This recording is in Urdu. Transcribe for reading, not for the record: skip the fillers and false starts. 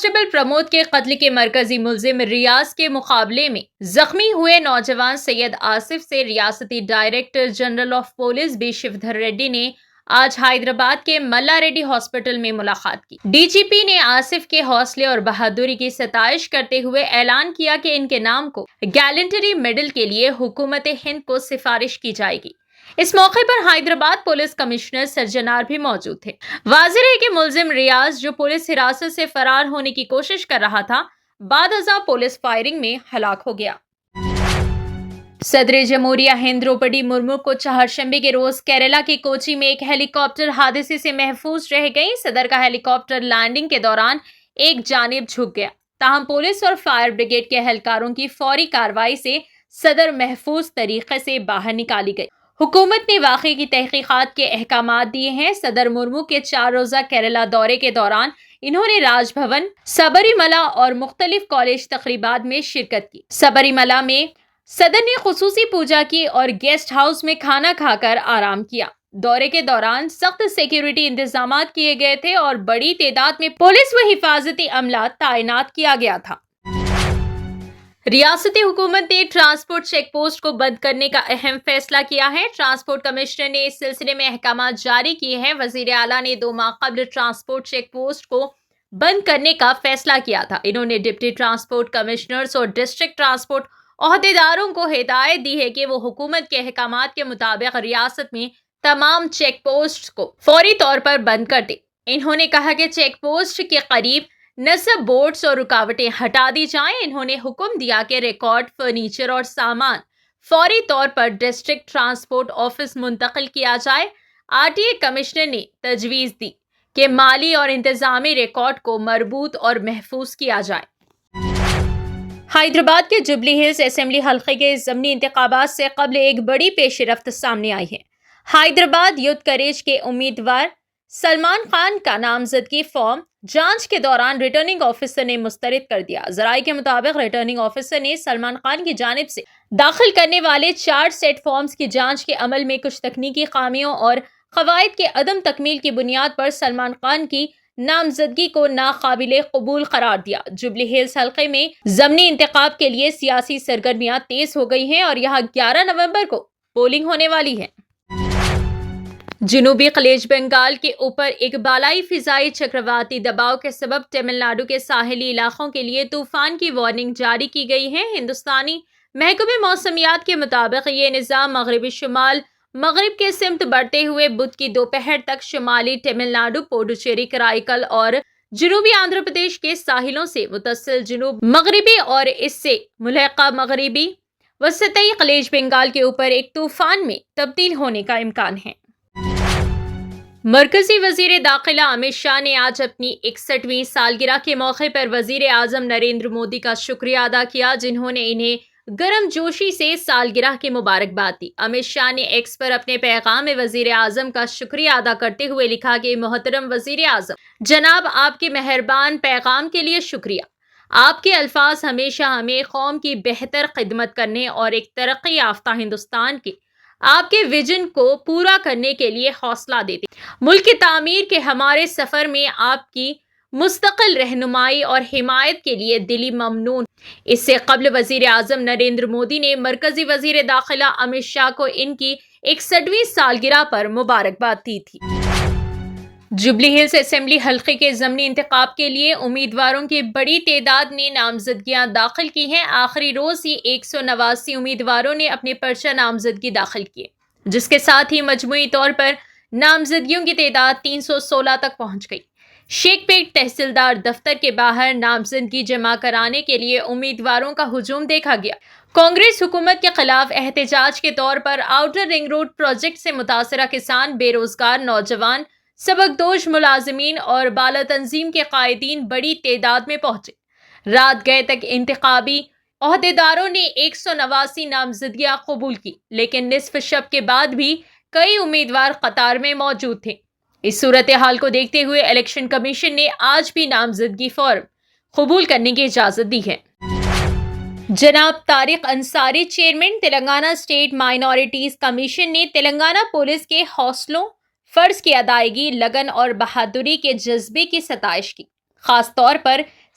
کانسٹیبل پرمود کے قتل کے مرکزی ملزم ریاض کے مقابلے میں زخمی ہوئے نوجوان سید آصف سے ریاستی director general of police B Shivdhar Reddy نے آج حیدرآباد کے ملا ریڈی ہاسپٹل میں ملاقات کی۔ ڈی جی پی نے آصف کے حوصلے اور بہادری کی ستائش کرتے ہوئے اعلان کیا کہ ان کے نام کو گیلنٹری میڈل کے لیے حکومت ہند کو سفارش کی جائے گی۔ اس موقع پر حیدرآباد پولیس کمشنر سرجنار بھی موجود تھے۔ واضح ہے کہ ملزم ریاض جو پولیس حراست سے فرار ہونے کی کوشش کر رہا تھا، بعد ازاں پولیس فائرنگ میں ہلاک ہو گیا۔ صدر جمہوریہ ہند دروپدی مرمو کو چہارشنبے کے روز کیرالہ کے کوچی میں ایک ہیلی کاپٹر حادثے سے محفوظ رہ گئی۔ صدر کا ہیلی کاپٹر لینڈنگ کے دوران ایک جانب جھک گیا، تاہم پولیس اور فائر بریگیڈ کے اہلکاروں کی فوری کارروائی سے صدر محفوظ طریقے سے باہر نکالی گئی۔ حکومت نے واقعے کی تحقیقات کے احکامات دیے ہیں۔ صدر مرمو کے 4 روزہ کیرالہ دورے کے دوران انہوں نے راج بھون، سبری ملا اور مختلف کالج تقریبات میں شرکت کی۔ سبری ملا میں صدر نے خصوصی پوجا کی اور گیسٹ ہاؤس میں کھانا کھا کر آرام کیا۔ دورے کے دوران سخت سیکیورٹی انتظامات کیے گئے تھے اور بڑی تعداد میں پولیس و حفاظتی عملہ تعینات کیا گیا تھا۔ ریاستی حکومت نے ٹرانسپورٹ چیک پوسٹ کو بند کرنے کا اہم فیصلہ کیا ہے۔ ٹرانسپورٹ کمشنر نے اس سلسلے میں احکامات جاری کیے ہیں۔ وزیر اعلیٰ نے 2 ماہ قبل ٹرانسپورٹ چیک پوسٹ کو بند کرنے کا فیصلہ کیا تھا۔ انہوں نے ڈپٹی ٹرانسپورٹ کمشنرز اور ڈسٹرکٹ ٹرانسپورٹ عہدیداروں کو ہدایت دی ہے کہ وہ حکومت کے احکامات کے مطابق ریاست میں تمام چیک پوسٹ کو فوری طور پر بند کر دیں۔ انہوں نے کہا کہ چیک پوسٹ کے قریب نصب بورڈز اور رکاوٹیں ہٹا دی جائیں۔ انہوں نے حکم دیا کہ ریکارڈ، فرنیچر اور سامان فوری طور پر ڈسٹرکٹ ٹرانسپورٹ آفس منتقل کیا جائے۔ آر ٹی اے کمشنر نے تجویز دی کہ مالی اور انتظامی ریکارڈ کو مربوط اور محفوظ کیا جائے۔ حیدرآباد کے جوبلی ہلز اسمبلی حلقے کے ضمنی انتخابات سے قبل ایک بڑی پیش رفت سامنے آئی ہے۔ حیدرآباد یوتھ کریج کے امیدوار سلمان خان کا نامزدگی فارم جانچ کے دوران ریٹرننگ آفیسر نے مسترد کر دیا۔ ذرائع کے مطابق ریٹرننگ آفیسر نے سلمان خان کی جانب سے داخل کرنے والے 4 سیٹ فارمز کی جانچ کے عمل میں کچھ تکنیکی خامیوں اور قواعد کے عدم تکمیل کی بنیاد پر سلمان خان کی نامزدگی کو ناقابل قبول قرار دیا۔ جوبلی ہلز حلقے میں ضمنی انتخاب کے لیے سیاسی سرگرمیاں تیز ہو گئی ہیں اور یہاں 11 نومبر کو پولنگ ہونے والی ہے۔ جنوبی خلیج بنگال کے اوپر ایک بالائی فضائی چکرواتی دباؤ کے سبب تمل ناڈو کے ساحلی علاقوں کے لیے طوفان کی وارننگ جاری کی گئی ہے۔ ہندوستانی محکمہ موسمیات کے مطابق یہ نظام مغربی شمال مغرب کے سمت بڑھتے ہوئے بدھ کی دوپہر تک شمالی تمل ناڈو، پوڈوچیری، کرائی اور جنوبی آندھرا پردیش کے ساحلوں سے متصل جنوب مغربی اور اس سے ملحقہ مغربی وسطی خلیج بنگال کے اوپر ایک طوفان میں تبدیل ہونے کا امکان ہے۔ مرکزی وزیر داخلہ امت شاہ نے آج اپنی 61ویں سالگرہ کے موقع پر وزیر اعظم نریندر مودی کا شکریہ ادا کیا، جنہوں نے انہیں گرم جوشی سے سالگرہ کی مبارکباد دی۔ امت شاہ نے ایکس پر اپنے پیغام میں وزیر اعظم کا شکریہ ادا کرتے ہوئے لکھا کہ محترم وزیر اعظم جناب، آپ کے مہربان پیغام کے لیے شکریہ۔ آپ کے الفاظ ہمیشہ ہمیں قوم کی بہتر خدمت کرنے اور ایک ترقی یافتہ ہندوستان کے آپ کے ویژن کو پورا کرنے کے لیے حوصلہ دیتے۔ ملک کی تعمیر کے ہمارے سفر میں آپ کی مستقل رہنمائی اور حمایت کے لیے دلی ممنون۔ اس سے قبل وزیر اعظم نریندر مودی نے مرکزی وزیر داخلہ امت شاہ کو ان کی 61ویں سالگرہ پر مبارکباد دی تھی۔ جوبلی ہلز اسمبلی حلقے کے ضمنی انتخاب کے لیے امیدواروں کی بڑی تعداد نے نامزدگیاں داخل کی ہیں۔ آخری روز ہی 189 امیدواروں نے اپنے پرچہ نامزدگی داخل کیے، جس کے ساتھ ہی مجموعی طور پر نامزدگیوں کی تعداد 316 تک پہنچ گئی۔ شیخ پیٹ تحصیلدار دفتر کے باہر نامزدگی جمع کرانے کے لیے امیدواروں کا ہجوم دیکھا گیا۔ کانگریس حکومت کے خلاف احتجاج کے طور پر آؤٹر رنگ روڈ پروجیکٹ سے متاثرہ کسان، بے روزگار نوجوان، سبکدوش ملازمین اور بالا تنظیم کے قائدین بڑی تعداد میں پہنچے۔ رات گئے تک انتخابی عہدیداروں نے 189 نامزدگیاں قبول کی، لیکن نصف شب کے بعد بھی کئی امیدوار قطار میں موجود تھے۔ اس صورتحال کو دیکھتے ہوئے الیکشن کمیشن نے آج بھی نامزدگی فارم قبول کرنے کی اجازت دی ہے۔ جناب Tariq Ansari, chairman Telangana state minorities commission نے تلنگانہ پولیس کے حوصلوں، فرض کی ادائیگی، لگن اور بہادری کے جذبے کی ستائش کی۔ خاص طور پر